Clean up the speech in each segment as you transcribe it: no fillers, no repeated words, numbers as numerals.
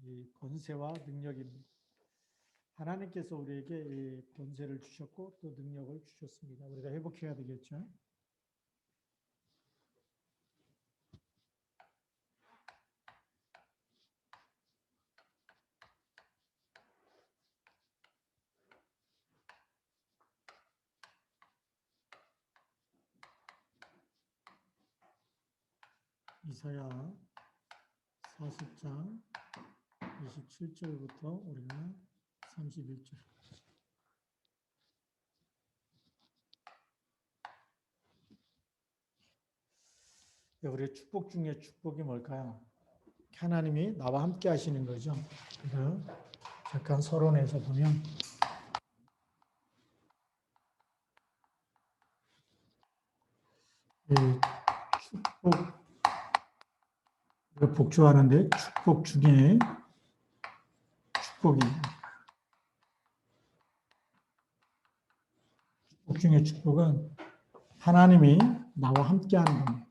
이 권세와 능력입니다. 하나님께서 우리에게 이 권세를 주셨고 또 능력을 주셨습니다. 우리가 회복해야 되겠죠. 이사야 40장 27절부터 우리가 31절. 우리의 축복 중에 축복이 뭘까요? 하나님이 나와 함께 하시는 거죠. 그래서 잠깐 서론에서 보면 축복, 복주하는데 축복 중에 축복이 축복 중에 축복은 하나님이 나와 함께 하는 겁니다.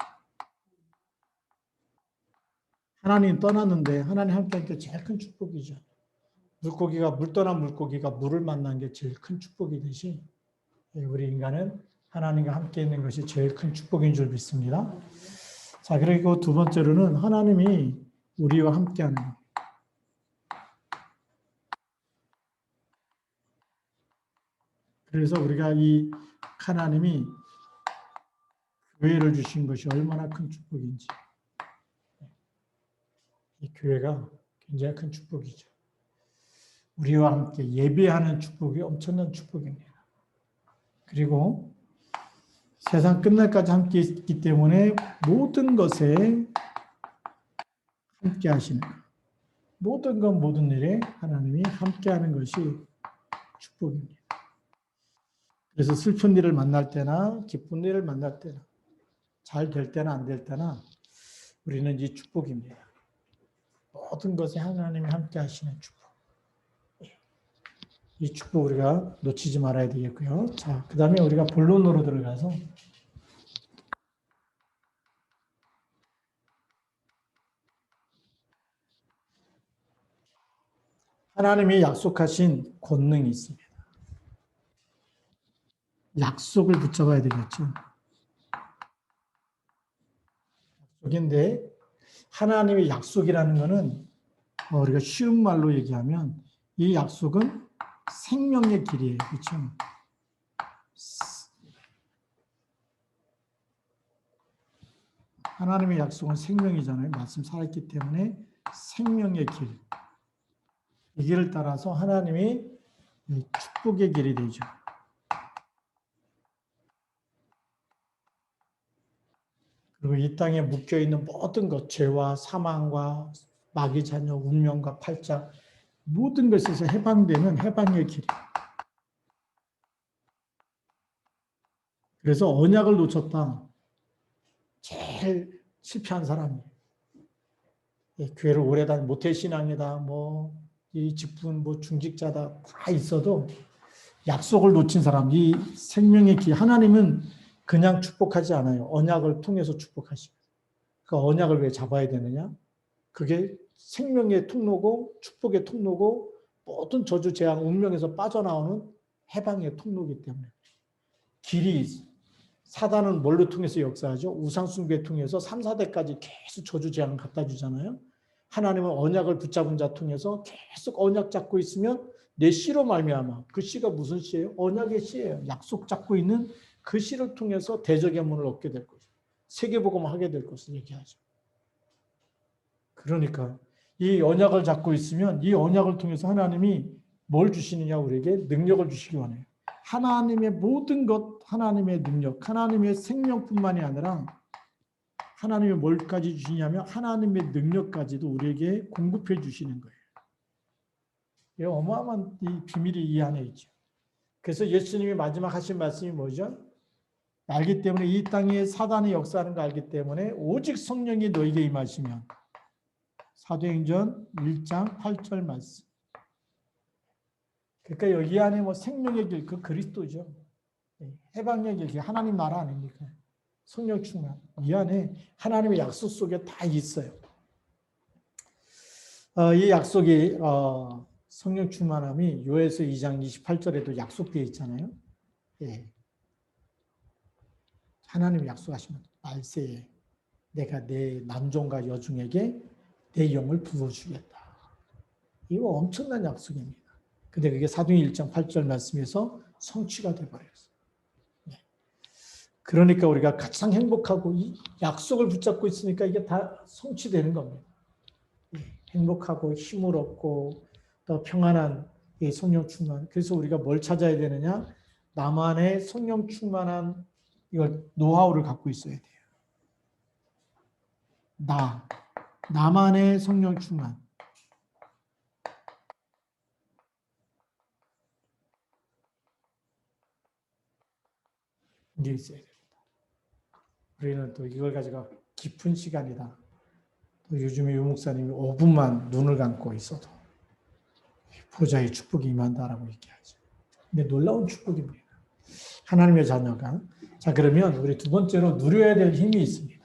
하나님 떠났는데 하나님 함께 하는 게 제일 큰 축복이죠. 물 떠난 물고기가 물을 만난 게 제일 큰 축복이듯이 우리 인간은 하나님과 함께 있는 것이 제일 큰 축복인 줄 믿습니다. 자, 그리고 두 번째로는 하나님이 우리와 함께 하는 것. 그래서 우리가 이 하나님이 교회를 주신 것이 얼마나 큰 축복인지. 이 교회가 굉장히 큰 축복이죠. 우리와 함께 예배하는 축복이 엄청난 축복입니다. 그리고 세상 끝날까지 함께 있기 때문에 모든 것에 함께 하시는 것. 모든 것 모든 일에 하나님이 함께 하는 것이 축복입니다. 그래서 슬픈 일을 만날 때나 기쁜 일을 만날 때나 잘 될 때나 안 될 때나 우리는 이 축복입니다. 모든 것에 하나님이 함께 하시는 축복. 이 축복 우리가 놓치지 말아야 되겠고요. 자, 그 다음에 우리가 본론으로 들어가서 하나님이 약속하신 권능이 있습니다. 약속을 붙잡아야 되겠죠. 약속인데 하나님의 약속이라는 것은 우리가 쉬운 말로 얘기하면 이 약속은 생명의 길이에요. 그렇죠? 하나님의 약속은 생명이잖아요. 말씀 살았기 때문에 생명의 길. 이 길을 따라서 하나님이 축복의 길이 되죠. 그리고 이 땅에 묶여있는 모든 것, 죄와 사망과 마귀 자녀, 운명과 팔자 모든 것에서 해방되는 해방의 길. 그래서 언약을 놓쳤다. 제일 실패한 사람이에요. 교회를 오래 다닌 모태신앙이다, 이 직분, 중직자다 다 있어도 약속을 놓친 사람, 이 생명의 길, 하나님은 그냥 축복하지 않아요. 언약을 통해서 축복하시고. 그 언약을 왜 잡아야 되느냐? 그게 생명의 통로고 축복의 통로고 모든 저주, 재앙, 운명에서 빠져나오는 해방의 통로이기 때문에. 길이 사단은 뭘로 통해서 역사하죠? 우상숭배 통해서 3, 4대까지 계속 저주, 재앙을 갖다 주잖아요. 하나님은 언약을 붙잡은 자 통해서 계속 언약 잡고 있으면 내 씨로 말미암아. 그 씨가 무슨 씨예요? 언약의 씨예요. 약속 잡고 있는 그 씨를 통해서 대적의 문을 얻게 될 것이죠. 세계복음을 하게 될 것을 얘기하죠. 그러니까 이 언약을 잡고 있으면 이 언약을 통해서 하나님이 뭘 주시느냐, 우리에게 능력을 주시기 원해요. 하나님의 모든 것, 하나님의 능력, 하나님의 생명뿐만이 아니라 하나님이 뭘까지 주시냐면 하나님의 능력까지도 우리에게 공급해 주시는 거예요. 이 어마어마한 이 비밀이 이 안에 있죠. 그래서 예수님이 마지막 하신 말씀이 뭐죠? 알기 때문에 이 땅에 사단이 역사하는 거 알기 때문에 오직 성령이 너에게 임하시면, 사도행전 1장 8절 말씀. 그러니까 여기 안에 생명의 길, 그 그리스도죠. 해방의 길, 하나님 나라 아닙니까? 성령 충만. 이 안에 하나님의 약속 속에 다 있어요. 이 약속이 성령 충만함이 요에서 2장 28절에도 약속되어 있잖아요. 예. 하나님이 약속하시면 말세에 내가 내 남종과 여종에게 내 영을 부어주겠다. 이거 엄청난 약속입니다. 근데 그게 사도행 1장 8절 말씀에서 성취가 되어버렸어요. 네. 그러니까 우리가 가장 행복하고 이 약속을 붙잡고 있으니까 이게 다 성취되는 겁니다. 네. 행복하고 힘을 얻고 또 평안한 이 성령 충만. 그래서 우리가 뭘 찾아야 되느냐? 나만의 성령 충만한 이걸 노하우를 갖고 있어야 돼요. 나만의 성령 충만. 이게 있어야 됩니다. 우리는 또 이걸 가지고 깊은 시간이다. 또 요즘에 유목사님이 5분만 눈을 감고 있어도 보좌의 축복이 임한다라고 얘기하죠. 근데 놀라운 축복입니다. 하나님의 자녀가. 자, 그러면 우리 두 번째로 누려야 될 힘이 있습니다.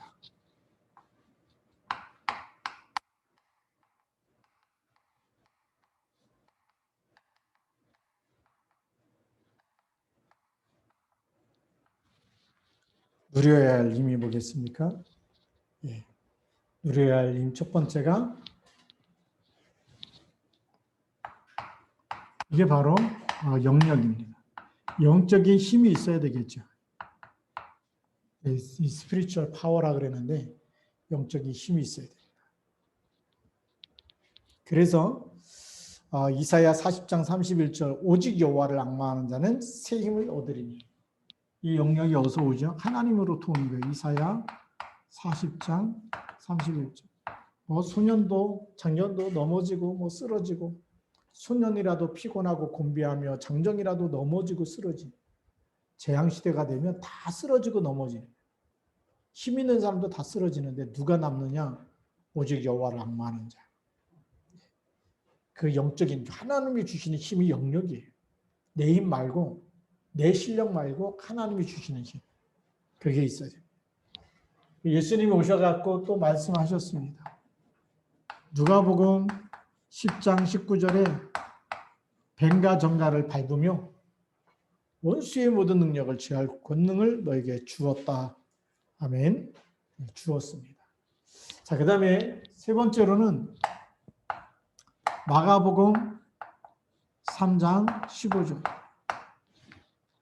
누려야 할 힘이 뭐겠습니까? 예. 누려야 할 힘 첫 번째가 이게 바로 영역입니다. 영적인 힘이 있어야 되겠죠. 이 스피리추얼 파워라 그러는데 영적인 힘이 있어야 됩니다. 그래서 이사야 40장 31절 오직 여호와를 앙망하는 자는 새 힘을 얻으리니 이 영역이 어디서 오죠? 하나님으로부터 오는 거예요. 이사야 40장 31절. 소년도 장년도 넘어지고 쓰러지고 소년이라도 피곤하고 곤비하며 장정이라도 넘어지고 쓰러지. 재앙시대가 되면 다 쓰러지고 넘어지는. 힘 있는 사람도 다 쓰러지는데 누가 남느냐? 오직 여호와를 앙망하는 자. 그 영적인 하나님이 주시는 힘이 영역이에요. 내 힘 말고 내 실력 말고 하나님이 주시는 힘. 그게 있어야 돼요. 예수님이 오셔갖고 또 말씀하셨습니다. 누가복음 10장 19절에 뱀과 정갈을 밟으며 원수의 모든 능력을 취할 권능을 너에게 주었다. 아멘. 주었습니다. 자, 그 다음에 세 번째로는 마가복음 3장 15절.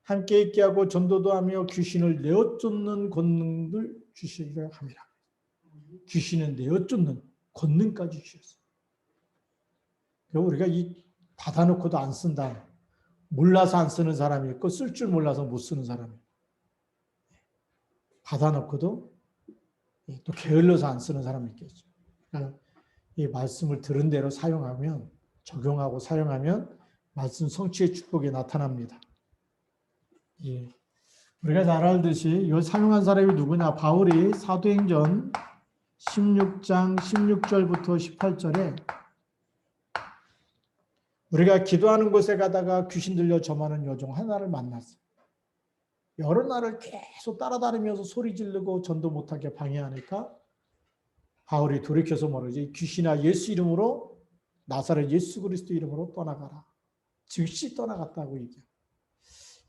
함께 있게 하고 전도도 하며 귀신을 내어쫓는 권능을 주시리라 함이라. 귀신은 내어쫓는 권능까지 주셨어요. 우리가 이 받아놓고도 안 쓴다. 몰라서 안 쓰는 사람이 있고 쓸 줄 몰라서 못 쓰는 사람이 있고 받아놓고도 또 게을러서 안 쓰는 사람이 있겠죠. 그러니까 이 말씀을 들은 대로 사용하면 적용하고 사용하면 말씀 성취의 축복이 나타납니다. 예. 우리가 잘 알듯이 이 사용한 사람이 누구냐? 바울이 사도행전 16장 16절부터 18절에 우리가 기도하는 곳에 가다가 귀신 들려 점하는 여종 하나를 만났어요. 여러 날을 계속 따라다니면서 소리 지르고 전도 못하게 방해하니까 바울이 돌이켜서 말하지 귀신아 예수 이름으로 나사렛 예수 그리스도 이름으로 떠나가라. 즉시 떠나갔다고 얘기해요.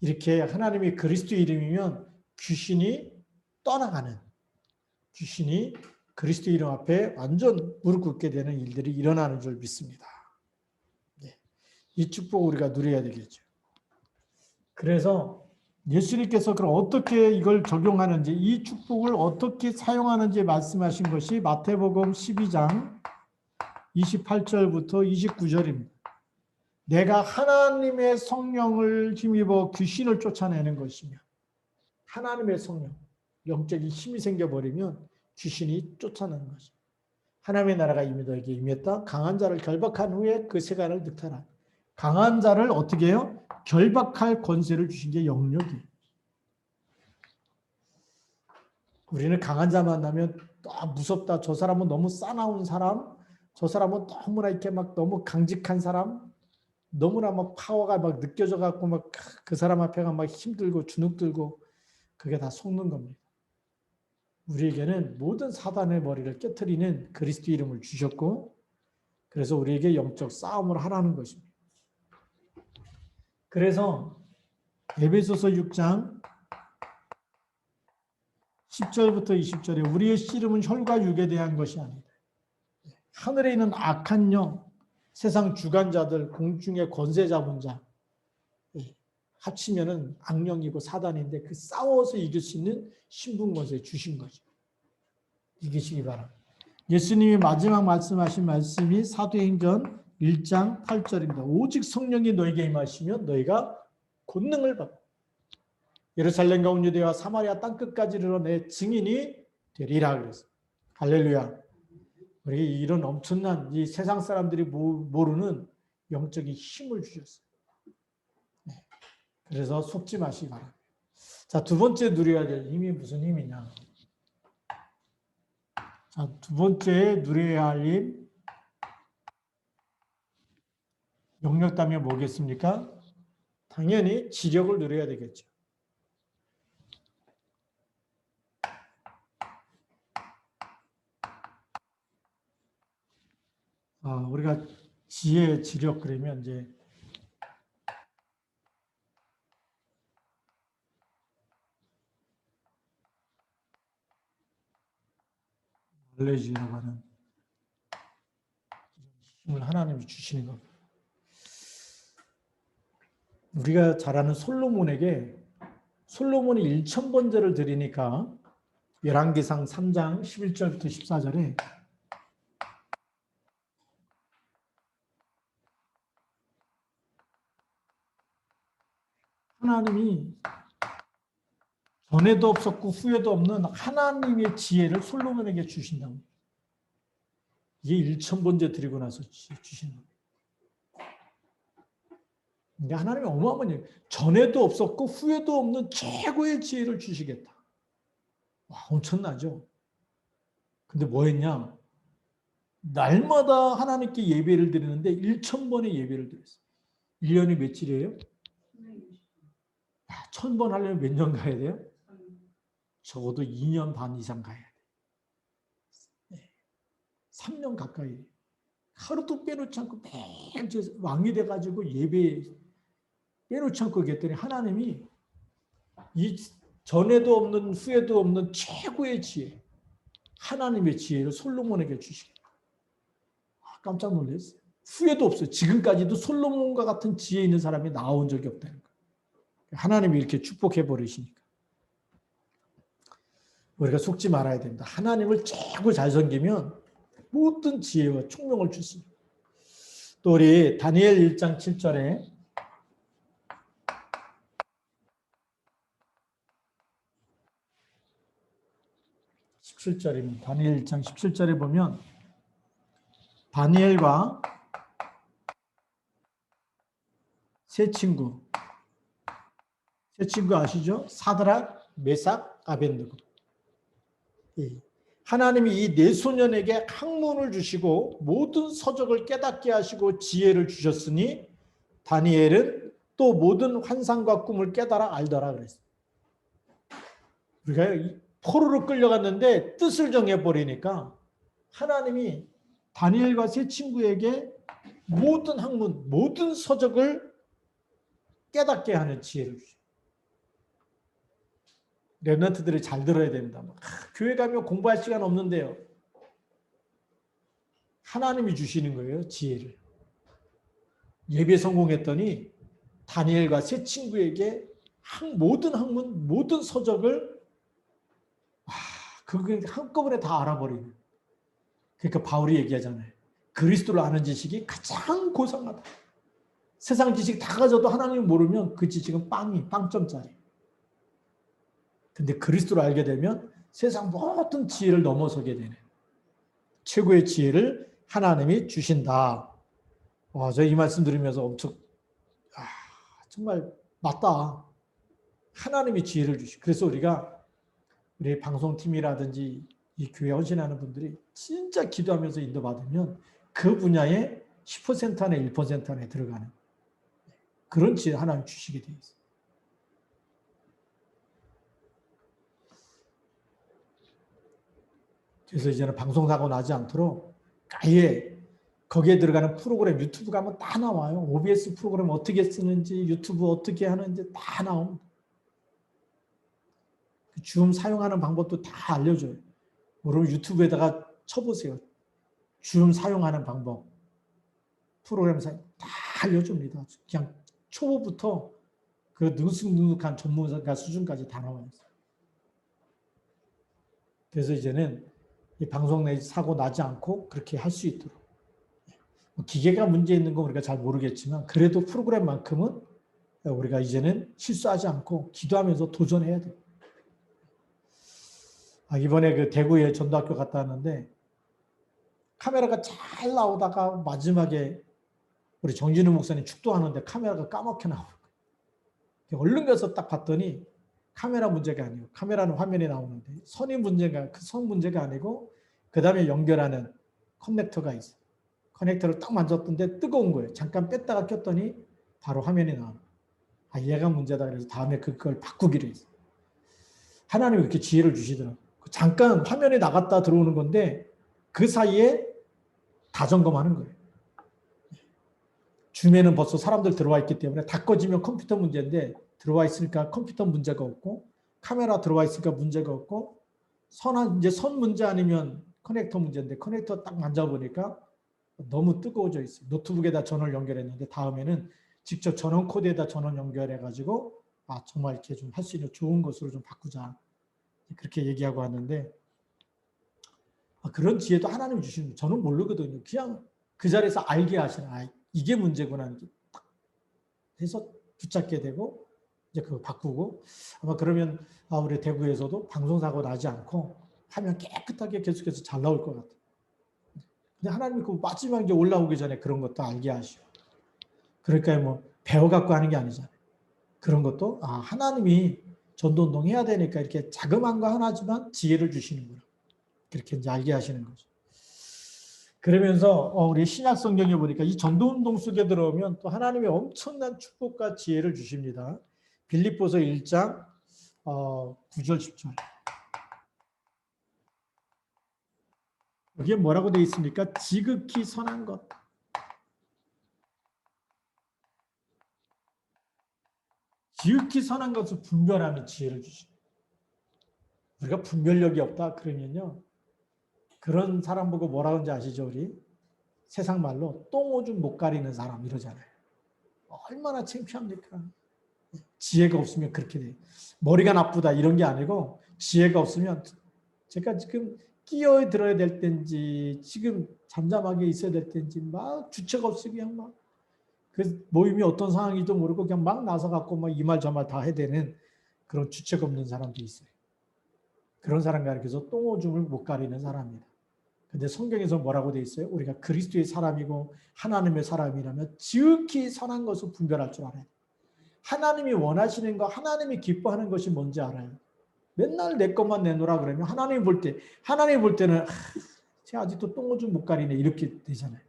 이렇게 하나님이 그리스도 이름이면 귀신이 떠나가는 귀신이 그리스도 이름 앞에 완전 무릎 꿇게 되는 일들이 일어나는 줄 믿습니다. 네. 이 축복을 우리가 누려야 되겠죠. 그래서 예수님께서 그럼 어떻게 이걸 적용하는지 이 축복을 어떻게 사용하는지 말씀하신 것이 마태복음 12장 28절부터 29절입니다. 내가 하나님의 성령을 힘입어 귀신을 쫓아내는 것이며 하나님의 성령, 영적인 힘이 생겨버리면 귀신이 쫓아내는 것입니다. 하나님의 나라가 이미 너에게 임했다. 강한 자를 결박한 후에 그 세간을 늑하라. 강한 자를 어떻게 해요? 결박할 권세를 주신 게 영역이에요. 우리는 강한 자 만나면 무섭다. 저 사람은 너무 싸나운 사람, 저 사람은 너무나 이렇게 막 너무 강직한 사람, 너무나 막 파워가 막 느껴져 갖고 막 그 사람 앞에가 막 힘들고 주눅들고 그게 다 속는 겁니다. 우리에게는 모든 사단의 머리를 깨트리는 그리스도 이름을 주셨고 그래서 우리에게 영적 싸움을 하라는 것입니다. 그래서 에베소서 6장 10절부터 20절에 우리의 씨름은 혈과 육에 대한 것이 아니다. 하늘에 있는 악한 영, 세상 주관자들, 공중의 권세 잡은 자 합치면은 악령이고 사단인데 그 싸워서 이길 수 있는 신분 권세 주신 거죠. 이기시기 바랍니다. 예수님이 마지막 말씀하신 말씀이 사도행전 1장 8절입니다. 오직 성령이 너에게 임하시면 너희가 권능을 받고 예루살렘과 온 유대와 사마리아 땅끝까지 이르러 내 증인이 되리라 그랬어요. 할렐루야. 우리 이런 엄청난 이 세상 사람들이 모르는 영적인 힘을 주셨어요. 네. 그래서 속지 마시기 바랍니다. 자, 두 번째 누려야 될 힘이 무슨 힘이냐? 자, 두 번째 누려야 할 힘, 영력다면 뭐겠습니까? 당연히 지력을 누려야 되겠죠. 우리가 지혜, 지력 그러면 이제 알레지라고 하는 힘을 하나님이 주시는 겁니다. 우리가 잘 아는 솔로몬이 1000번제를 드리니까 열왕기상 3장 11절부터 14절에 하나님이 전에도 없었고 후에도 없는 하나님의 지혜를 솔로몬에게 주신다고. 이게 1000번제 드리고 나서 주신 겁니다. 근데 하나님이 어마어마한 얘기, 전에도 없었고 후에도 없는 최고의 지혜를 주시겠다. 와, 엄청나죠? 근데 뭐 했냐? 날마다 하나님께 예배를 드리는데 1000번의 예배를 드렸어요. 1년이 며칠이에요? 1000번 하려면 몇 년 가야 돼요? 적어도 2년 반 이상 가야 돼요. 3년 가까이. 하루도 빼놓지 않고 매일 왕이 돼가지고 예배 빼놓지 않고 했더니 하나님이 이 전에도 없는 후에도 없는 최고의 지혜, 하나님의 지혜를 솔로몬에게 주시겠다. 깜짝 놀랐어요. 후에도 없어요. 지금까지도 솔로몬과 같은 지혜 있는 사람이 나온 적이 없다는 거예요. 하나님이 이렇게 축복해 버리시니까. 우리가 속지 말아야 됩니다. 하나님을 최고 잘 섬기면 모든 지혜와 총명을 주십니다. 또 우리 다니엘 1장 7절에 17절입니다. 다니엘 1장 17절에 보면 다니엘과 세 친구 아시죠? 사드락, 메삭, 아벤느고. 하나님이 이 네 소년에게 학문을 주시고 모든 서적을 깨닫게 하시고 지혜를 주셨으니 다니엘은 또 모든 환상과 꿈을 깨달아 알더라 그랬어요. 우리가 포로로 끌려갔는데 뜻을 정해버리니까 하나님이 다니엘과 세 친구에게 모든 학문, 모든 서적을 깨닫게 하는 지혜를 주죠. 랩런트들이 잘 들어야 됩니다. 교회 가면 공부할 시간 없는데요. 하나님이 주시는 거예요, 지혜를. 예배 성공했더니 다니엘과 세 친구에게 모든 학문, 모든 서적을 그게 한꺼번에 다 알아버리는. 그러니까 바울이 얘기하잖아요. 그리스도를 아는 지식이 가장 고상하다. 세상 지식 다 가져도 하나님을 모르면 그 지식은 빵점짜리. 근데 그리스도를 알게 되면 세상 모든 지혜를 넘어서게 되는 최고의 지혜를 하나님이 주신다. 저 이 말씀 들으면서 엄청 정말 맞다. 하나님이 지혜를 주시. 그래서 우리 방송팀이라든지 이 교회 헌신하는 분들이 진짜 기도하면서 인도받으면 그 분야에 10% 안에 1% 안에 들어가는 그런 지혜 하나님 주시게 되어 있어요. 그래서 이제는 방송사고 나지 않도록 아예 거기에 들어가는 프로그램 유튜브 가면 다 나와요. OBS 프로그램 어떻게 쓰는지 유튜브 어떻게 하는지 다 나옵니다. 줌 사용하는 방법도 다 알려줘요. 여러분 유튜브에다가 쳐보세요. 줌 사용하는 방법. 프로그램 사용 다 알려줍니다. 그냥 초보부터 그 능숙능숙한 전문가 수준까지 다 나와요. 그래서 이제는 이 방송 내 사고 나지 않고 그렇게 할 수 있도록. 기계가 문제 있는 건 우리가 잘 모르겠지만 그래도 프로그램만큼은 우리가 이제는 실수하지 않고 기도하면서 도전해야 돼요. 이번에 그 대구에 전도학교 갔다 왔는데 카메라가 잘 나오다가 마지막에 우리 정진우 목사님 축도하는데 카메라가 까맣게 나오는 거예요. 얼른 가서 딱 봤더니 카메라 문제가 아니고 카메라는 화면에 나오는데 선이 문제가 그 선 문제가 아니고 그 다음에 연결하는 커넥터가 있어요. 커넥터를 딱 만졌던데 뜨거운 거예요. 잠깐 뺐다가 꼈더니 바로 화면이 나와요. 얘가 문제다. 그래서 다음에 그걸 바꾸기로 했어요. 하나님이 이렇게 지혜를 주시더라고요. 잠깐 화면에 나갔다 들어오는 건데 그 사이에 다 점검하는 거예요. 줌에는 벌써 사람들 들어와 있기 때문에 다 꺼지면 컴퓨터 문제인데 들어와 있으니까 컴퓨터 문제가 없고 카메라 들어와 있으니까 문제가 없고 이제 선 문제 아니면 커넥터 문제인데 커넥터 딱 만져보니까 너무 뜨거워져 있어요. 노트북에다 전원 연결했는데 다음에는 직접 전원 코드에다 전원 연결해가지고 정말 이렇게 좀 할 수 있는 좋은 것으로 좀 바꾸자. 그렇게 얘기하고 왔는데 그런 지혜도 하나님 주시는 거예요. 저는 모르거든요. 그냥 그 자리에서 알게 하시는 이게 문제구나 이렇게 딱 해서 붙잡게 되고 이제 그거 바꾸고 아마 그러면 우리 대구에서도 방송사고 나지 않고 하면 깨끗하게 계속해서 잘 나올 것 같아요. 근데 하나님이 그 마지막에 이제 올라오기 전에 그런 것도 알게 하시고 그러니까 뭐 배워갖고 하는 게 아니잖아요. 그런 것도 하나님이 전도운동 해야 되니까 이렇게 자그마한 거 하나지만 지혜를 주시는구나. 그렇게 이제 알게 하시는 거죠. 그러면서 우리 신약 성경에 보니까 이 전도운동 속에 들어오면 또 하나님의 엄청난 축복과 지혜를 주십니다. 빌립보서 1장 9절 10절. 여기에 뭐라고 되어 있습니까? 지극히 선한 것. 지극히 선한 것을 분별하는 지혜를 주십니다. 우리가 분별력이 없다 그러면요. 그런 사람 보고 뭐라 그런지 아시죠? 우리 세상 말로 똥오줌 못 가리는 사람 이러잖아요. 얼마나 창피합니까? 지혜가 없으면 그렇게 돼요. 머리가 나쁘다 이런 게 아니고 지혜가 없으면 제가 지금 끼어들어야 될 때인지 지금 잠잠하게 있어야 될 때인지 막 주체가 없이 그냥 막 그 모임이 어떤 상황인지도 모르고 그냥 막 나서 갖고 막 이 말 저 말 다 해야 되는 그런 주체가 없는 사람도 있어요. 그런 사람 가리켜서 똥오줌을 못 가리는 사람이다. 근데 성경에서 뭐라고 돼 있어요? 우리가 그리스도의 사람이고 하나님의 사람이라면 지극히 선한 것을 분별할 줄 알아요. 하나님이 원하시는 거, 하나님이 기뻐하는 것이 뭔지 알아요. 맨날 내 것만 내놓으라 그러면 하나님 볼 때는 쟤 아직도 똥오줌 못 가리네 이렇게 되잖아요.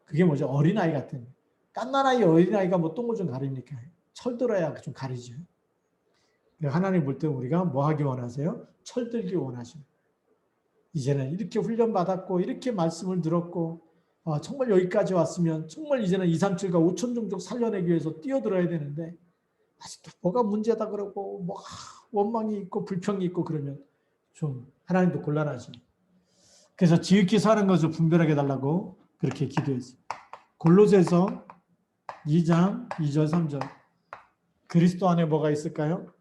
그게 뭐죠? 어린아이 같은 깐난아이 어린아이가 뭐 똥오줌 가립니까? 철들어야 좀 가리죠. 하나님 볼 때 우리가 뭐 하기 원하세요? 철들기 원하십니다. 이제는 이렇게 훈련받았고 이렇게 말씀을 들었고 정말 여기까지 왔으면 정말 이제는 2, 3, 7과 5천 종족 살려내기 위해서 뛰어들어야 되는데 아직도 뭐가 문제다 그러고 뭐 원망이 있고 불평이 있고 그러면 좀 하나님도 곤란하십니다. 그래서 지극히 사는 것을 분별하게 해달라고 그렇게 기도했습니다. 골로새서 2장 2절 3절 그리스도 안에 뭐가 있을까요?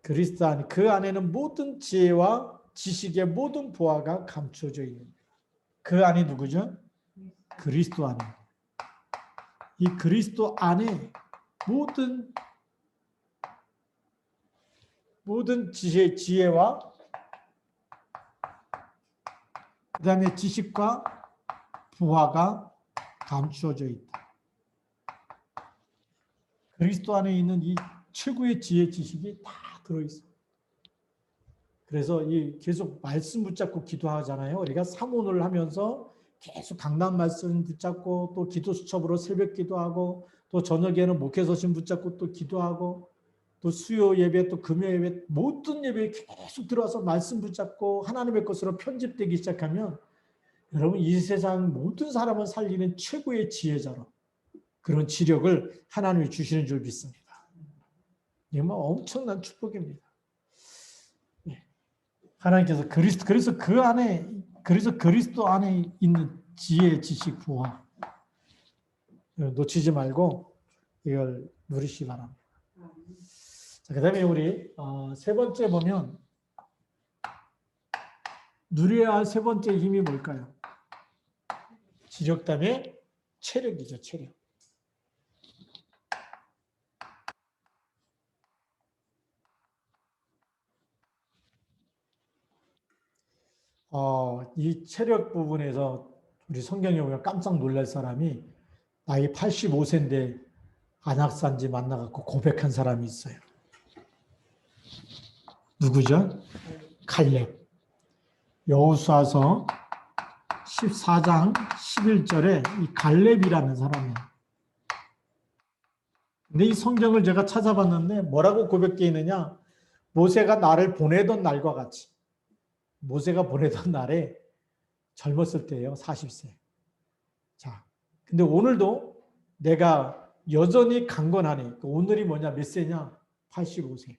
그리스도 안에 그 안에는 모든 지혜와 지식의 모든 보화가 감춰져 있습니다. 그 안이 누구죠? 그리스도 안에. 이 그리스도 안에 모든 지혜와 그 다음에 지식과 보화가 감추어져 있다. 그리스도 안에 있는 이 최고의 지혜 지식이 다 들어있어요. 그래서 계속 말씀 붙잡고 기도하잖아요. 우리가 사모를 하면서 계속 강단 말씀 붙잡고 또 기도 수첩으로 새벽 기도하고 또 저녁에는 목회서신 붙잡고 또 기도하고 또 수요 예배 또 금요 예배 모든 예배에 계속 들어와서 말씀 붙잡고 하나님의 것으로 편집되기 시작하면 여러분 이 세상 모든 사람을 살리는 최고의 지혜자로 그런 지력을 하나님이 주시는 줄 믿습니다. 이건 엄청난 축복입니다. 하나님께서 그래서 그리스도 안에 있는 지혜, 지식, 부와 놓치지 말고 이걸 누리시기 바랍니다. 자, 그다음에 우리 세 번째 보면 누려야 할 세 번째 힘이 뭘까요? 지력 다음에 체력이죠, 체력. 이 체력 부분에서 우리 성경에 보면 깜짝 놀랄 사람이 나이 85세인데 안악산지 만나갖고 고백한 사람이 있어요. 누구죠? 칼렙. 여호수아서 14장 11절에 이 갈렙이라는 사람이에요. 근데 이 성경을 제가 찾아봤는데 뭐라고 고백되어 있느냐? 모세가 나를 보내던 날과 같이. 모세가 보내던 날에 젊었을 때예요. 40세. 자, 근데 오늘도 내가 여전히 강건하니 오늘이 뭐냐? 몇 세냐? 85세.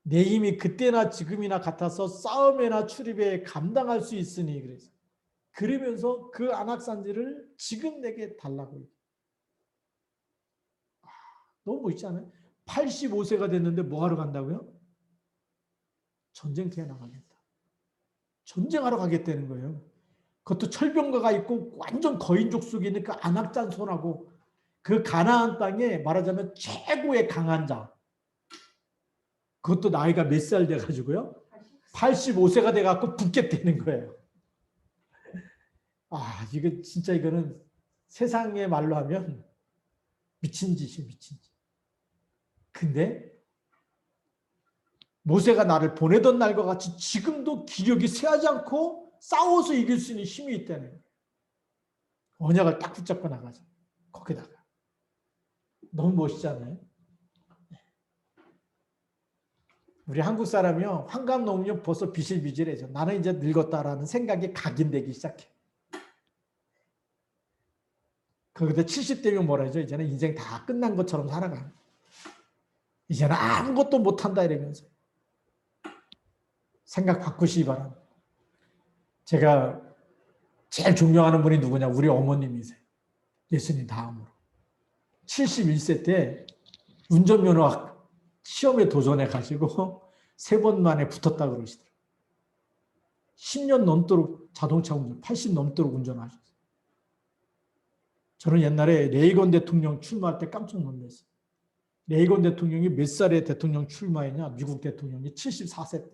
내 힘이 그때나 지금이나 같아서 싸움에나 출입에 감당할 수 있으니 그래서 그러면서 그 안악산지를 지금 내게 달라고. 너무 멋있지 않아요? 85세가 됐는데 뭐하러 간다고요? 전쟁터에 나가겠다. 전쟁하러 가겠다는 거예요. 그것도 철병가가 있고 완전 거인족 속에 있는 그 안악잔손하고 그 가나안 땅에 말하자면 최고의 강한 자. 그것도 나이가 몇 살 돼가지고요? 85세가 돼갖고 붙겠다는 거예요. 이거 진짜 이거는 세상의 말로 하면 미친 짓이 미친 짓. 근데 모세가 나를 보내던 날과 같이 지금도 기력이 쇠하지 않고 싸워서 이길 수 있는 힘이 있다는 거예요. 언약을 딱 붙잡고 나가죠. 거기다가. 너무 멋있지 않아요? 우리 한국 사람이요. 환갑 넘으면 벌써 비실비실해져. 나는 이제 늙었다라는 생각이 각인되기 시작해. 그런데 70대면 뭐라 하죠? 이제는 인생 다 끝난 것처럼 살아가. 이제는 아무것도 못한다 이러면서. 생각 바꾸시기 바랍니다. 제가 제일 존경하는 분이 누구냐? 우리 어머님이세요. 예수님 다음으로. 71세 때 운전면허 시험에 도전해 가지고 3번 만에 붙었다 그러시더라고요. 10년 넘도록 자동차 운전, 80 넘도록 운전하셨어요. 저는 옛날에 레이건 대통령 출마할 때 깜짝 놀랐어요. 레이건 대통령이 몇 살에 대통령 출마했냐? 미국 대통령이 74세 때.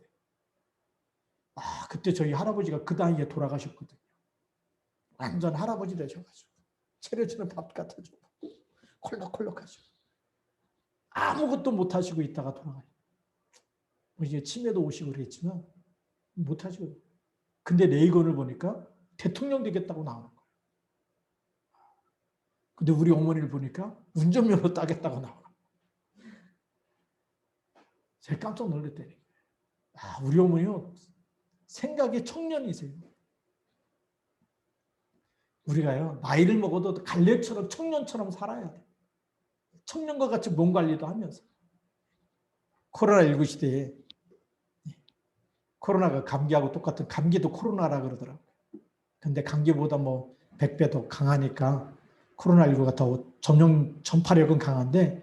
그때 저희 할아버지가 그 나이에 돌아가셨거든요. 완전 할아버지 되셔가지고 차려주는 밥 갖다 주고 콜록콜록 하시고 아무것도 못하시고 있다가 돌아가요. 이제 치매도 오시고 그랬지만 못하시고. 근데 레이건을 보니까 대통령 되겠다고 나오는 거예요. 근데 우리 어머니를 보니까 운전면허 따겠다고 나오는 거예요. 제가 깜짝 놀랐다니. 우리 어머니요. 생각이 청년이세요. 우리가요. 나이를 먹어도 갈렙처럼 청년처럼 살아야 돼. 청년과 같이 몸 관리도 하면서. 코로나19 시대에 코로나가 감기하고 똑같은 감기도 코로나라 그러더라고요. 근데 감기보다 100배 더 강하니까 코로나19가 더 전파력은 강한데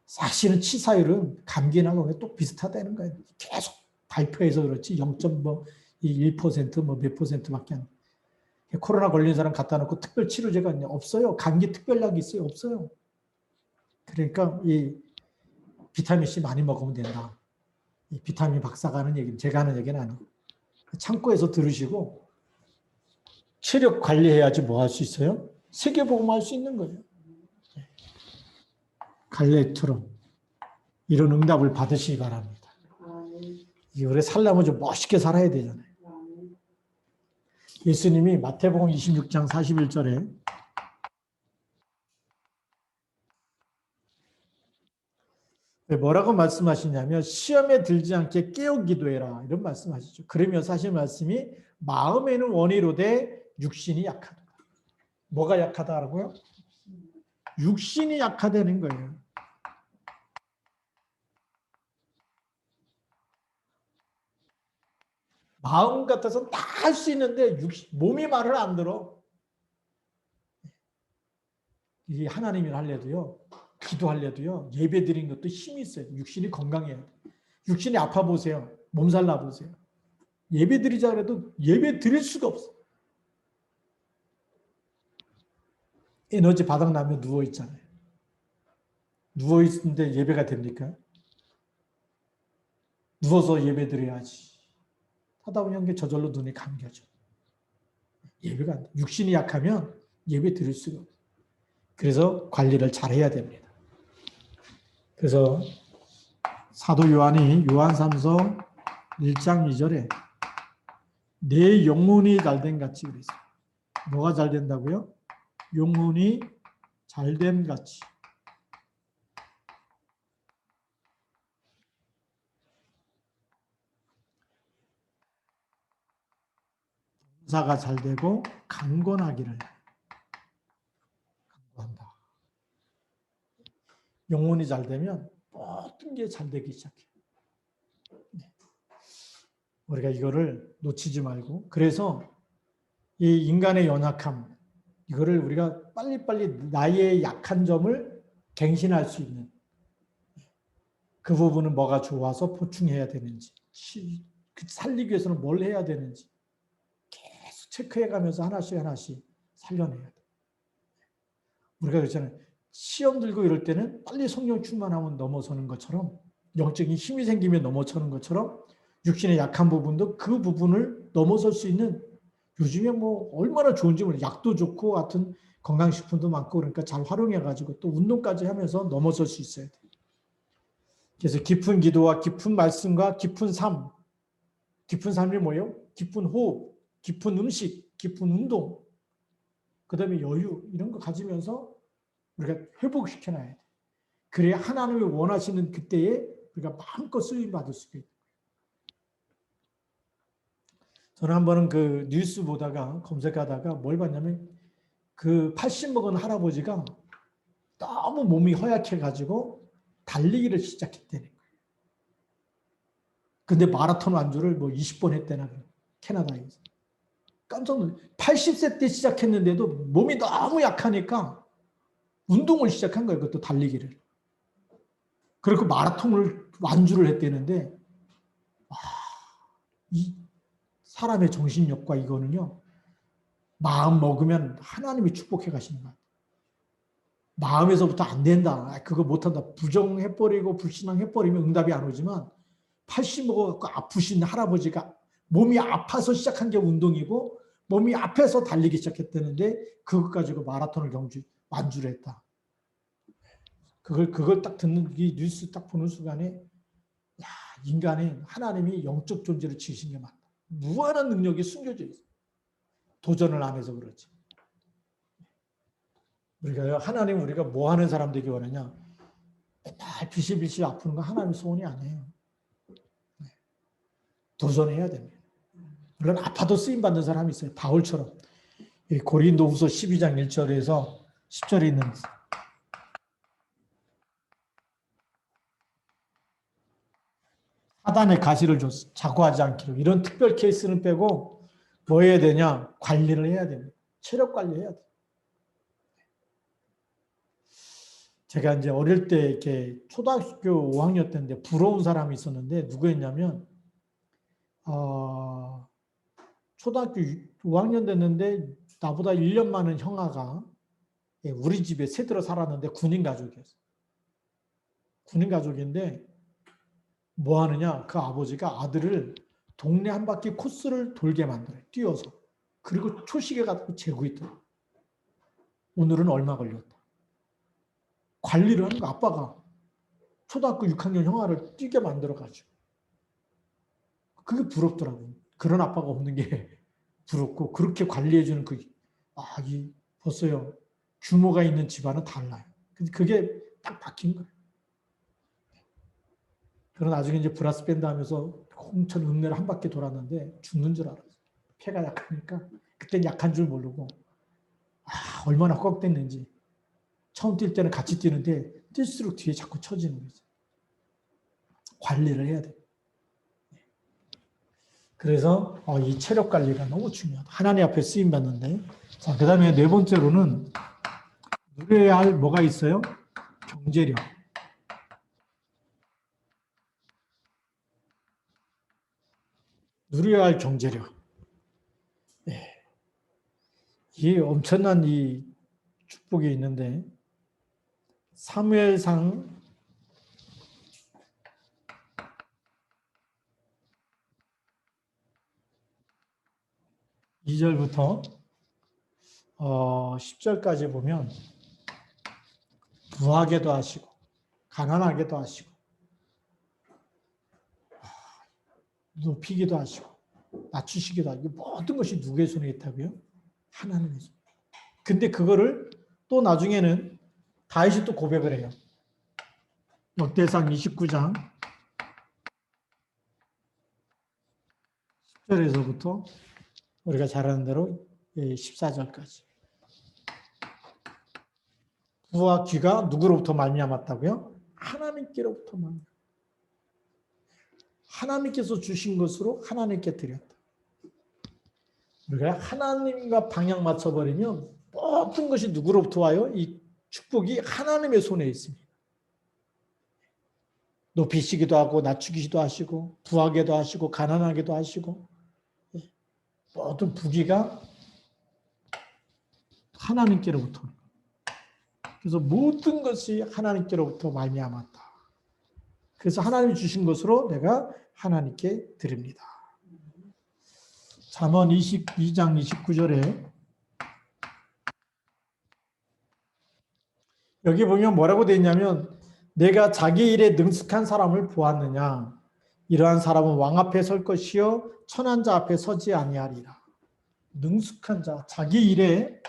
사실은 치사율은 감기나 또 비슷하다는 거예요. 계속 발표해서 그렇지 0.1% 몇 %밖에 안 돼요. 코로나 걸린 사람 갖다 놓고 특별 치료제가 없어요. 감기 특별약이 있어요? 없어요. 그러니까 이 비타민C 많이 먹으면 된다. 이 비타민 박사가 하는 얘기는 제가 하는 얘기는 아니고 창고에서 들으시고 체력 관리해야지 뭐 할 수 있어요? 세계복음 할 수 있는 거예요. 갈렙처럼 이런 응답을 받으시기 바랍니다. 이거를 살려면 좀 멋있게 살아야 되잖아요. 예수님이 마태복음 26장 41절에 뭐라고 말씀하시냐면 시험에 들지 않게 깨어 기도해라 이런 말씀하시죠. 그러면서 하신 말씀이 마음에는 원이로되 육신이 약하다. 뭐가 약하다라고요? 육신이 약하다는 거예요. 마음 같아서 다 할 수 있는데 몸이 말을 안 들어. 이 하나님을 하려도요. 기도하려도요. 예배 드린 것도 힘이 있어요. 육신이 건강해야 돼. 육신이 아파 보세요. 몸살 나 보세요. 예배 드리자 그래도 예배 드릴 수가 없어. 에너지 바닥 나면 누워 있잖아요. 누워 있는데 예배가 됩니까? 누워서 예배 드려야지. 하다 보면 저절로 눈이 감겨져. 예배가 안 돼. 육신이 약하면 예배 드릴 수가 없어요. 그래서 관리를 잘 해야 됩니다. 그래서 사도 요한이 요한삼서 1장 2절에 내 영혼이 잘된 같이 그랬어요. 뭐가 잘 된다고요? 영혼이 잘된 같이. 사가 잘 되고 강건하기를 간구한다. 영혼이 잘 되면 모든 게 잘 되기 시작해요. 우리가 이거를 놓치지 말고 그래서 이 인간의 연약함 이거를 우리가 빨리빨리 나의 약한 점을 갱신할 수 있는 그 부분은 뭐가 좋아서 보충해야 되는지 살리기 위해서는 뭘 해야 되는지 계속 체크해가면서 하나씩 하나씩 살려내야 돼. 우리가 그렇잖아요. 시험 들고 이럴 때는 빨리 성령 충만하면 넘어서는 것처럼 영적인 힘이 생기면 넘어서는 것처럼 육신의 약한 부분도 그 부분을 넘어설 수 있는 요즘에 뭐 얼마나 좋은지 몰라요. 약도 좋고 같은 건강식품도 많고 그러니까 잘 활용해가지고 또 운동까지 하면서 넘어설 수 있어야 돼요. 그래서 깊은 기도와 깊은 말씀과 깊은 삶, 깊은 삶이 뭐예요? 깊은 호흡, 깊은 음식, 깊은 운동, 그 다음에 여유 이런 거 가지면서 우리가 회복시켜놔야 돼. 그래야 하나님이 원하시는 그때에 우리가 마음껏 쓰임 받을 수 있게. 저는 한 번은 그 뉴스 보다가 검색하다가 뭘 봤냐면 그 80 먹은 할아버지가 너무 몸이 허약해가지고 달리기를 시작했다는 거예요. 근데 마라톤 완주를 뭐 20번 했대나 캐나다에서. 깜짝 놀랐어요. 80세 때 시작했는데도 몸이 너무 약하니까 운동을 시작한 거예요. 그것도 달리기를. 그리고 마라톤을 완주를 했대는데 이 사람의 정신력과 이거는요. 마음 먹으면 하나님이 축복해 가시는 거예요. 마음에서부터 안 된다. 그거 못한다. 부정해버리고 불신앙해버리면 응답이 안 오지만 80 먹어갖고 아프신 할아버지가 몸이 아파서 시작한 게 운동이고 몸이 아파서 달리기 시작했다는데 그것 가지고 마라톤을 완주를 했다. 그걸 딱 듣는 이 뉴스 딱 보는 순간에 야, 인간의 하나님이 영적 존재를 지으신 게 맞다. 무한한 능력이 숨겨져 있어. 도전을 안 해서 그렇지. 우리가 뭐 하는 사람 되기 원하냐? 맨날 비실비실 아프는 거 하나님 소원이 아니에요. 도전해야 됩니다. 물론 아파도 쓰임 받는 사람이 있어요. 바울처럼. 고린도후서 12장 1절에서 10절에 있는 사단의 가시를 줬어. 자고하지 않기로. 이런 특별 케이스는 빼고 뭐 해야 되냐? 관리를 해야 됩니다. 체력 관리해야 돼. 제가 이제 어릴 때 이렇게 초등학교 5학년 때인데 부러운 사람이 있었는데 누구였냐면 초등학교 5학년 됐는데 나보다 1년 많은 형아가 우리 집에 새들어 살았는데 군인 가족이었어. 군인 가족인데 뭐 하느냐? 그 아버지가 아들을 동네 한 바퀴 코스를 돌게 만들어요. 뛰어서. 그리고 초시계 갖고 재고 있더라고. 오늘은 얼마 걸렸다. 관리를 하는 거 아빠가 초등학교 6학년 형아를 뛰게 만들어가지고. 그게 부럽더라고. 그런 아빠가 없는 게 부럽고 그렇게 관리해주는 벌써요. 규모가 있는 집안은 달라요. 근데 그게 딱 박힌 거예요. 그러나 나중에 이제 브라스 밴드 하면서 홍천 읍내를 한 바퀴 돌았는데 죽는 줄 알았어요. 폐가 약하니까. 그땐 약한 줄 모르고 얼마나 꺽댔는지. 처음 뛸 때는 같이 뛰는데 뛸수록 뒤에 자꾸 처지는 거죠. 관리를 해야 돼요. 그래서 이 체력 관리가 너무 중요하다. 하나님 앞에 쓰임 받는데. 자, 그 다음에 네 번째로는 누려야 할 뭐가 있어요? 경제력. 누려야 할 경제력. 네. 이 엄청난 이 축복이 있는데 사무엘상 2절부터 10절까지 보면 부하게도 하시고 가난하게도 하시고 높이기도 하시고 낮추시기도 하고 모든 것이 누구의 손에 있다고요? 하나님의 손. 근데 그거를 또 나중에는 다윗이 또 고백을 해요. 역대상 29장 10절에서부터 우리가 잘 아는 대로 14절까지. 부와 귀가 누구로부터 말미암았다고요? 하나님께로부터 말미암았다. 하나님께서 주신 것으로 하나님께 드렸다. 우리가 하나님과 방향 맞춰버리면 모든 것이 누구로부터 와요? 이 축복이 하나님의 손에 있습니다. 높이시기도 하고 낮추기도 하시고 부하게도 하시고 가난하게도 하시고 모든 부귀가 하나님께로부터. 그래서 모든 것이 하나님께로부터 말미암았다. 그래서 하나님이 주신 것으로 내가 하나님께 드립니다. 잠언 22장 29절에 여기 보면 뭐라고 되어 있냐면 내가 자기 일에 능숙한 사람을 보았느냐 이러한 사람은 왕 앞에 설 것이요 천한 자 앞에 서지 아니하리라. 능숙한 자, 자기 일에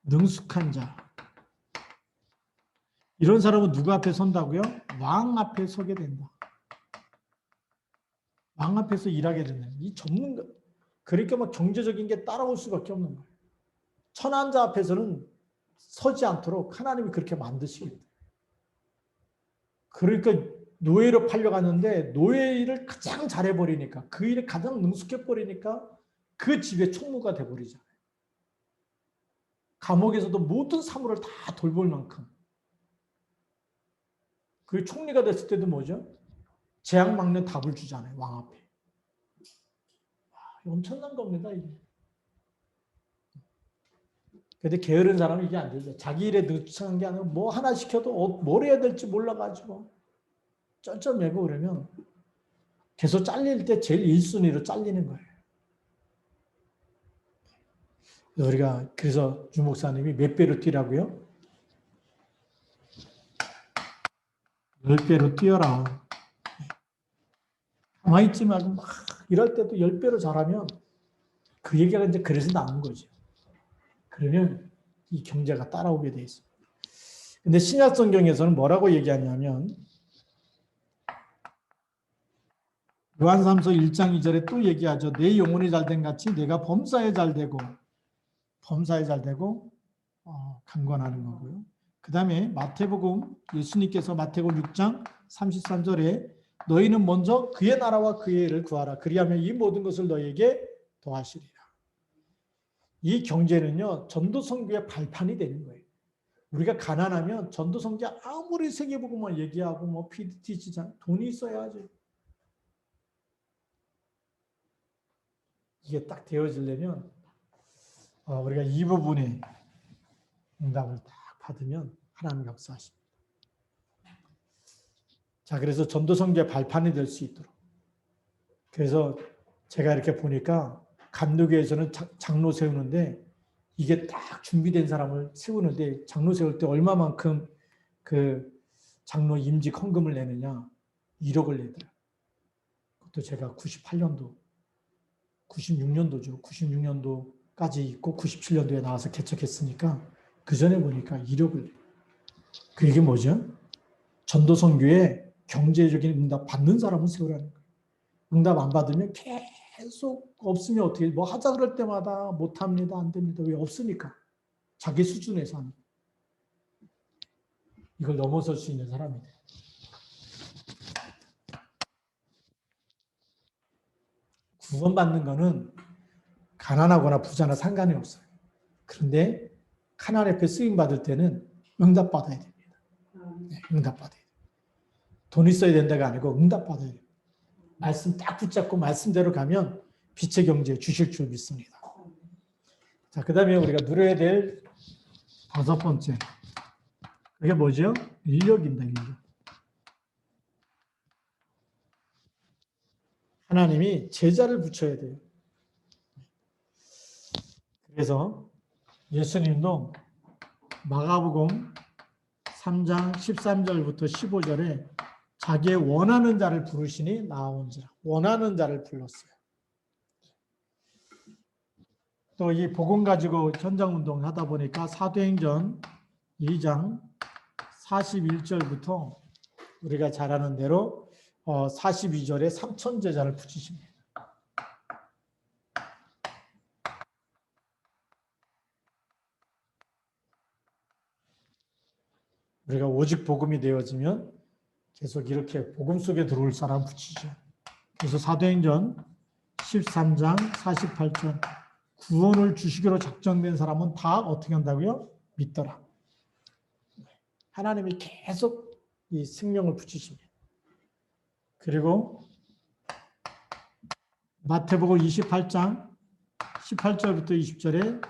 능숙한 자. 이런 사람은 누구 앞에 선다고요? 왕 앞에 서게 된다. 왕 앞에서 일하게 된다. 이 전문가. 그러니까 막 경제적인 게 따라올 수밖에 없는 거예요. 천한 자 앞에서는 서지 않도록 하나님이 그렇게 만드시겠다. 그러니까 노예로 팔려갔는데 노예 일을 가장 잘해버리니까 그 일에 가장 능숙해버리니까 그 집의 총무가 돼버리잖아요. 감옥에서도 모든 사물을 다 돌볼 만큼. 그 총리가 됐을 때도 뭐죠? 재앙 막는 답을 주잖아요. 왕 앞에. 엄청난 겁니다. 이게. 근데 게으른 사람은 이게 안 되죠. 자기 일에 능숙한 게 아니라 뭐 하나 시켜도 뭘 해야 될지 몰라가지고 쩔쩔매고 그러면 계속 잘릴 때 제일 1순위로 잘리는 거예요. 우리가 그래서 주 목사님이 몇 배로 뛰라고요? 10배로 뛰어라. 가만히 있지 말고 막 이럴 때도 10배로 잘하면 그 얘기가 이제 그래서 나온 거죠. 그러면 이 경제가 따라오게 돼 있습니다. 근데 신약 성경에서는 뭐라고 얘기하냐면 요한삼서 1장 2절에 또 얘기하죠. 내 영혼이 잘된 같이 내가 범사에 잘되고 강권하는 거고요. 그 다음에 마태복음 예수님께서 마태복음 6장 33절에 너희는 먼저 그의 나라와 그의 일을 구하라. 그리하면 이 모든 것을 너희에게 더하시리라. 이 경제는요. 전도선교의 발판이 되는 거예요. 우리가 가난하면 전도선교 아무리 세계복음만 얘기하고 뭐 PDT 지장 돈이 있어야지. 이게 딱 되어지려면 우리가 이 부분에 응답을 딱 받으면 하나님 역사하십니다. 자, 그래서 전도선교의 발판이 될 수 있도록. 그래서 제가 이렇게 보니까 감독교에서는 장로 세우는데 이게 딱 준비된 사람을 세우는데 장로 세울 때 얼마만큼 그 장로 임직 헌금을 내느냐 1억을 내더라고요. 그것도 제가 98년도 96년도죠. 96년도까지 있고 97년도에 나와서 개척했으니까 그 전에 보니까 1억을 내요. 그 얘기 뭐죠? 전도 선교에 경제적인 응답 받는 사람은 세우라는 거예요. 응답 안 받으면 계속 없으면 어떻게 뭐 하자 그럴 때마다 못합니다. 안 됩니다. 왜 없으니까. 자기 수준에서 하는. 이걸 넘어설 수 있는 사람이 돼요. 구원받는 거는 가난하거나 부자나 상관이 없어요. 그런데 하나님 앞에 쓰임 받을 때는 응답받아야 됩니다. 네, 응답받아야 돼요. 돈 있어야 된다가 아니고 응답받아야 돼요. 말씀 딱 붙잡고 말씀대로 가면 빛의 경제 주실 줄 믿습니다. 자, 그 다음에 우리가 누려야 될 5번째. 그게 뭐죠? 인력입니다. 인력. 하나님이 제자를 붙여야 돼요. 그래서 예수님도 마가복음 3장 13절부터 15절에 자기의 원하는 자를 부르시니 나온지라. 원하는 자를 불렀어요. 또 이 복음 가지고 현장운동을 하다 보니까 사도행전 2장 41절부터 우리가 잘 아는 대로 42절에 3천 제자를 붙이십니다. 우리가 오직 복음이 되어지면 계속 이렇게 복음 속에 들어올 사람 붙이죠. 그래서 사도행전 13장 48절 구원을 주시기로 작정된 사람은 다 어떻게 한다고요? 믿더라. 하나님이 계속 이 생명을 붙이십니다. 그리고 마태복음 28장 18절부터 20절에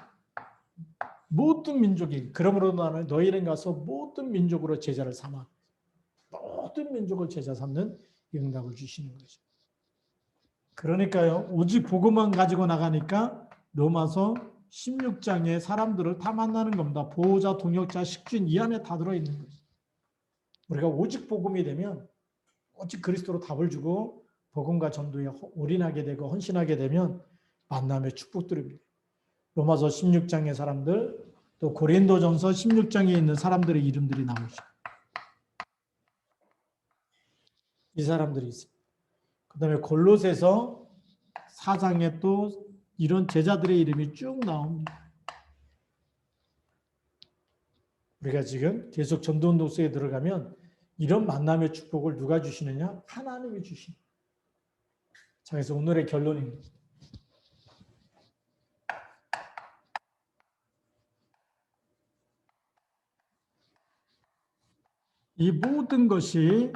모든 민족이 그러므로 나는 너희는 가서 모든 민족으로 제자를 삼아 모든 민족을 제자 삼는 응답을 주시는 거죠. 그러니까요. 오직 복음만 가지고 나가니까 로마서 16장에 사람들을 다 만나는 겁니다. 보호자, 동역자, 식주인 이 안에 다 들어있는 거죠. 우리가 오직 복음이 되면 오직 그리스도로 답을 주고 복음과 전도에 올인하게 되고 헌신하게 되면 만남의 축복들입니다. 로마서 16장의 사람들 또 고린도전서 16장에 있는 사람들의 이름들이 나오죠. 이 사람들이 있습니다. 그 다음에 골로새서 4장에 또 이런 제자들의 이름이 쭉 나옵니다. 우리가 지금 계속 전도운동 속에 들어가면 이런 만남의 축복을 누가 주시느냐? 하나님이 주십니다. 자, 그래서 오늘의 결론입니다. 이 모든 것이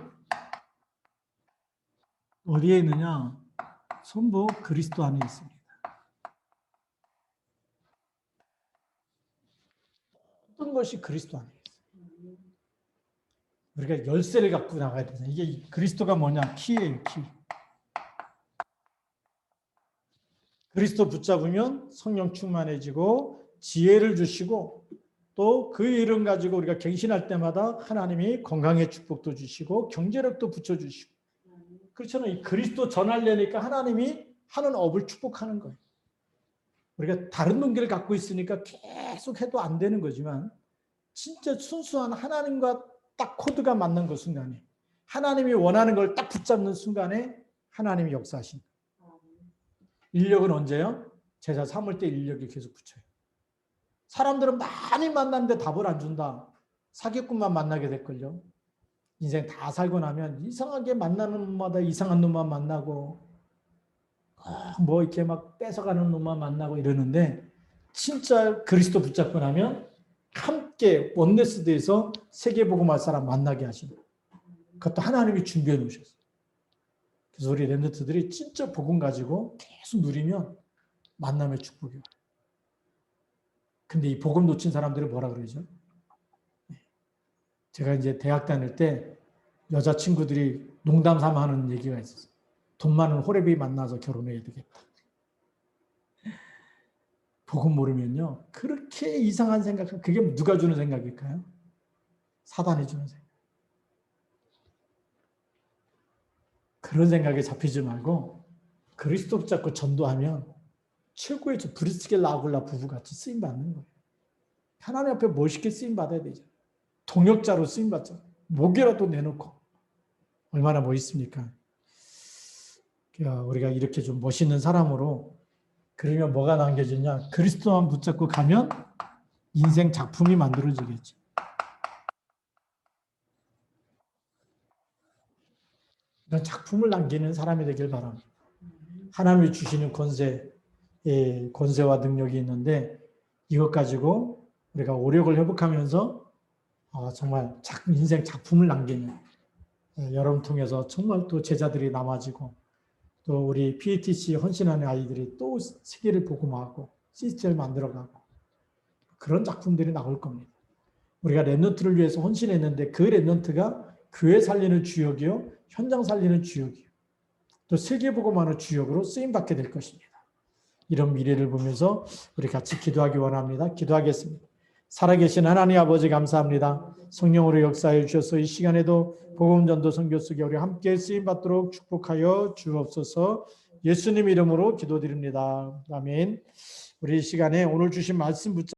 어디에 있느냐? 전부 그리스도 안에 있습니다. 모든 것이 그리스도 안에 있어요. 우리가 열쇠를 갖고 나가야 되잖아요. 이게 그리스도가 뭐냐? 키예요, 키. 그리스도 붙잡으면 성령 충만해지고 지혜를 주시고 또 그 이름 가지고 우리가 갱신할 때마다 하나님이 건강의 축복도 주시고 경제력도 붙여주시고 그렇잖아요. 이 그리스도 전하려니까 하나님이 하는 업을 축복하는 거예요. 우리가 다른 동기를 갖고 있으니까 계속 해도 안 되는 거지만 진짜 순수한 하나님과 딱 코드가 맞는 그 순간에 하나님이 원하는 걸 딱 붙잡는 순간에 하나님이 역사하신 거예요. 인력은 언제요? 제자 삼을 때 인력이 계속 붙여요. 사람들은 많이 만났는데 답을 안 준다. 사기꾼만 만나게 될걸요. 인생 다 살고 나면 이상하게 만나는 놈마다 이상한 놈만 만나고 뭐 이렇게 막 뺏어가는 놈만 만나고 이러는데 진짜 그리스도 붙잡고 나면 함께 원네스대에서 세계복음할 사람 만나게 하시는 그것도 하나님이 준비해 놓으셨어요. 그래서 우리 렘넌트들이 진짜 복음 가지고 계속 누리면 만남의 축복이 와요. 근데 이 복음 놓친 사람들이 뭐라 그러죠? 제가 이제 대학 다닐 때 여자친구들이 농담 삼아 하는 얘기가 있었어요. 돈 많은 호레비 만나서 결혼해야 되겠다. 복음 모르면요. 그렇게 이상한 생각, 그게 누가 주는 생각일까요? 사단이 주는 생각. 그런 생각에 잡히지 말고 그리스도 붙잡고 전도하면 최고의 브리스겔 라굴라 부부같이 쓰임받는 거예요. 하나님 앞에 멋있게 쓰임받아야 되죠. 동역자로 쓰임 받잖아요. 목이라도 내놓고 얼마나 멋있습니까? 우리가 이렇게 좀 멋있는 사람으로 그러면 뭐가 남겨지냐? 그리스도만 붙잡고 가면 인생 작품이 만들어지겠죠. 이런 작품을 남기는 사람이 되길 바랍니다. 하나님이 주시는 권세와 능력이 있는데 이것 가지고 우리가 오력을 회복하면서 정말 인생 작품을 남기는 여러분 통해서 정말 또 제자들이 남아지고 또 우리 PATC 헌신하는 아이들이 또 세계를 복음화하고 시스템을 만들어가고 그런 작품들이 나올 겁니다. 우리가 랩런트를 위해서 헌신했는데 그 랩런트가 교회 살리는 주역이요, 현장 살리는 주역이요, 또 세계 복음화하는 주역으로 쓰임받게 될 것입니다. 이런 미래를 보면서 우리 같이 기도하기 원합니다. 기도하겠습니다. 살아계신 하나님 아버지 감사합니다. 성령으로 역사해 주셔서 이 시간에도 복음전도 선교 속에 우리 함께 쓰임받도록 축복하여 주옵소서. 예수님 이름으로 기도드립니다. 아멘. 우리 이 시간에 오늘 주신 말씀 붙잡